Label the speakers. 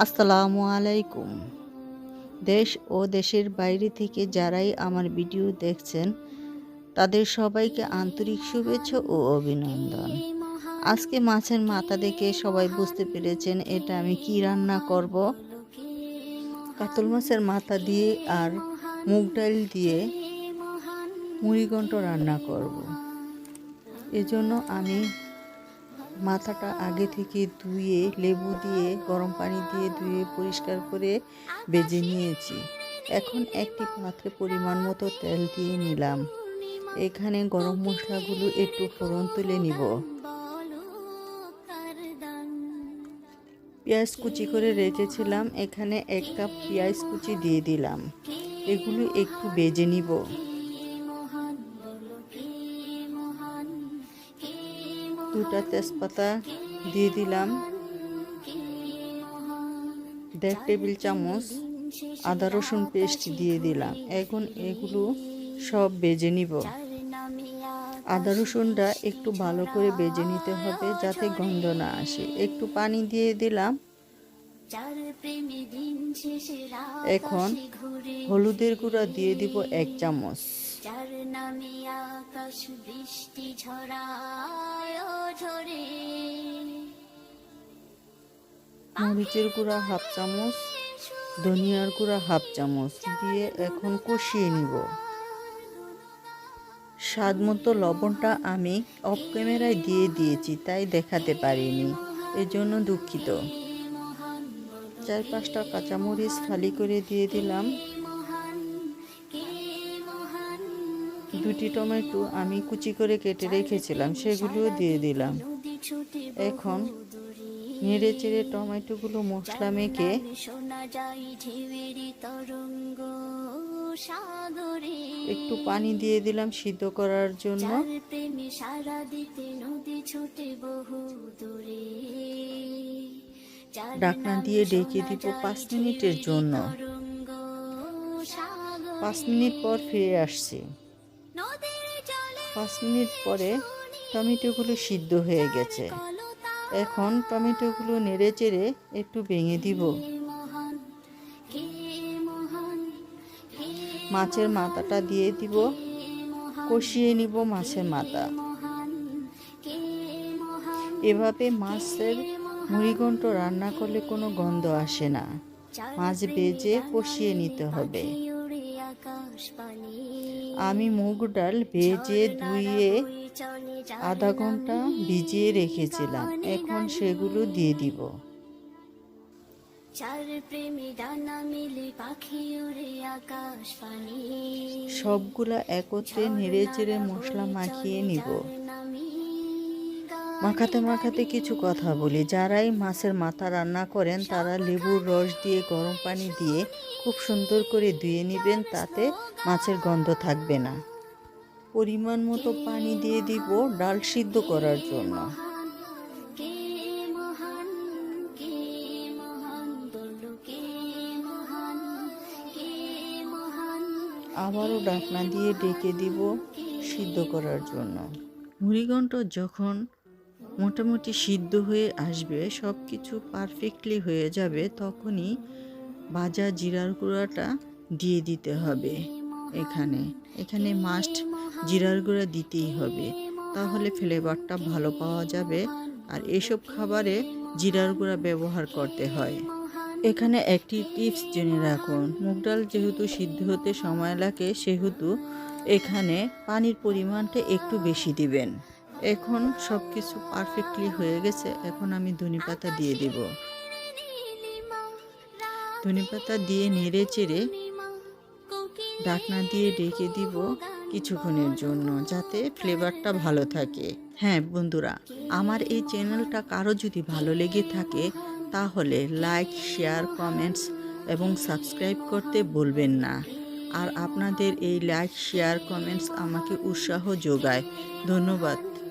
Speaker 1: আসসালামু আলাইকুম। দেশ ও দেশের বাইরে থেকে যারাই আমার ভিডিও দেখছেন তাদের সবাইকে আন্তরিক শুভেচ্ছা ও অভিনন্দন। আজকে মাছের মাথা দেখে সবাই বুঝতে পেরেছেন এটা আমি কি রান্না করব। কাতল মাছের মাথা দিয়ে আর মুগ ডাল দিয়ে মুড়িঘণ্ট রান্না করব। এজন্য আমি মাথাটা আগে থেকে ধুয়ে লেবু দিয়ে গরম পানি দিয়ে ধুয়ে পরিষ্কার করে ভেজে নিয়েছি। এখন একটি পাত্রে পরিমাণ মতো তেল দিয়ে নিলাম। এখানে গরম মশলাগুলো একটু ফোড়ন তুলে নিব। পেঁয়াজ কুচি করে রেখেছিলাম, এখানে 1 কাপ পেঁয়াজ কুচি দিয়ে দিলাম। এগুলো একটু ভেজে নিব। দুটা তেজপাতা দিয়ে দিলাম। 1.5 টেবিল চামচ আদা রসুন পেস্ট দিয়ে দিলাম। এখন এগুলো সব ভেজে নিব। আদা রসুনটা একটু ভালো করে ভেজে নিতে হবে যাতে গন্ধ না আসে। একটু পানি দিয়ে দিলাম। এখন হলুদের গুঁড়া দিয়ে দিব 1 চামচ। মরিচের গুঁড়া 1/2 চামচ, ধনিয়ার গুঁড়া 1/2 চামচ দিয়ে এখন কষিয়ে নিব। স্বাদ মতো লবণটা আমি অফ ক্যামেরায় দিয়ে দিয়েছি, তাই দেখাতে পারিনি, এজন্য দুঃখিত। 4-5টা কাঁচামরিচ ফালি করে দিয়ে দিলাম। 2টি টমেটো আমি কুচি করে কেটে রেখেছিলাম, সেগুলোও দিয়ে দিলাম। এখন নেড়ে চেড়ে টমেটোগুলো মশলা মেখে একটু পানি দিয়ে দিলাম সিদ্ধ করার জন্য। ঢাকনা দিয়ে ঢেকে দিব 5 মিনিটের জন্য। 5 মিনিট পর ফিরে আসছি। 5 মিনিট পরে টমেটোগুলো সিদ্ধ হয়ে গেছে। এখন টমেটোগুলো নেড়ে চেড়ে একটু ভেঙে দিব। মাছের মাথাটা দিয়ে দিব, কষিয়ে নিব মাছের মাথা। এভাবে মাছের মুড়িঘণ্ট রান্না করলে কোনো গন্ধ আসে না। মাছ ভেজে কষিয়ে নিতে হবে। আমি মুগ ডাল ভেজে ধুয়ে আধা ঘন্টা ভিজিয়ে রেখেছিলাম, এখন সেগুলো দিয়ে দিব। সবগুলা একত্রে নেড়ে চেড়ে মশলা মাখিয়ে নিব। মাখাতে মাখাতে কিছু কথা বলি। যারাই মাছের মাথা রান্না করেন তারা লেবুর রস দিয়ে গরম পানি দিয়ে খুব সুন্দর করে ধুয়ে নেবেন, তাতে মাছের গন্ধ থাকবে না। পরিমাণ মতো পানি দিয়ে দিব ডাল সিদ্ধ করার জন্য। আবারও ঢাকনা দিয়ে ঢেকে দিব সিদ্ধ করার জন্য। মুড়িঘণ্ট যখন মোটামুটি সিদ্ধ হয়ে আসবে, সব কিছু পারফেক্টলি হয়ে যাবে, তখনই ভাজা জিরার গুঁড়াটা দিয়ে দিতে হবে। এখানে মাস্ট জিরার গুঁড়া দিতেই হবে, তাহলে ফ্লেভারটা ভালো পাওয়া যাবে। আর এসব খাবারে জিরার গুঁড়া ব্যবহার করতে হয়। এখানে একটি টিপস জেনে রাখুন, মুগ ডাল যেহেতু সিদ্ধ হতে সময় লাগে, সেহেতু এখানে পানির পরিমাণটা একটু বেশি দিবেন। এখন সব কিছু পারফেক্টলি হয়ে গেছে। এখন আমি ধনেপাতা দিয়ে দিব। ধনেপাতা দিয়ে নেড়ে চেড়ে ঢাকনা দিয়ে ঢেকে দিব কিছুক্ষণের জন্য, যাতে ফ্লেভারটা ভালো থাকে। হ্যাঁ বন্ধুরা, আমার এই চ্যানেলটা কারো যদি ভালো লেগে থাকে তাহলে লাইক, শেয়ার, কমেন্টস এবং সাবস্ক্রাইব করতে ভুলবেন না। আর আপনাদের এই লাইক, শেয়ার, কমেন্টস আমাকে উৎসাহ যোগায়। ধন্যবাদ।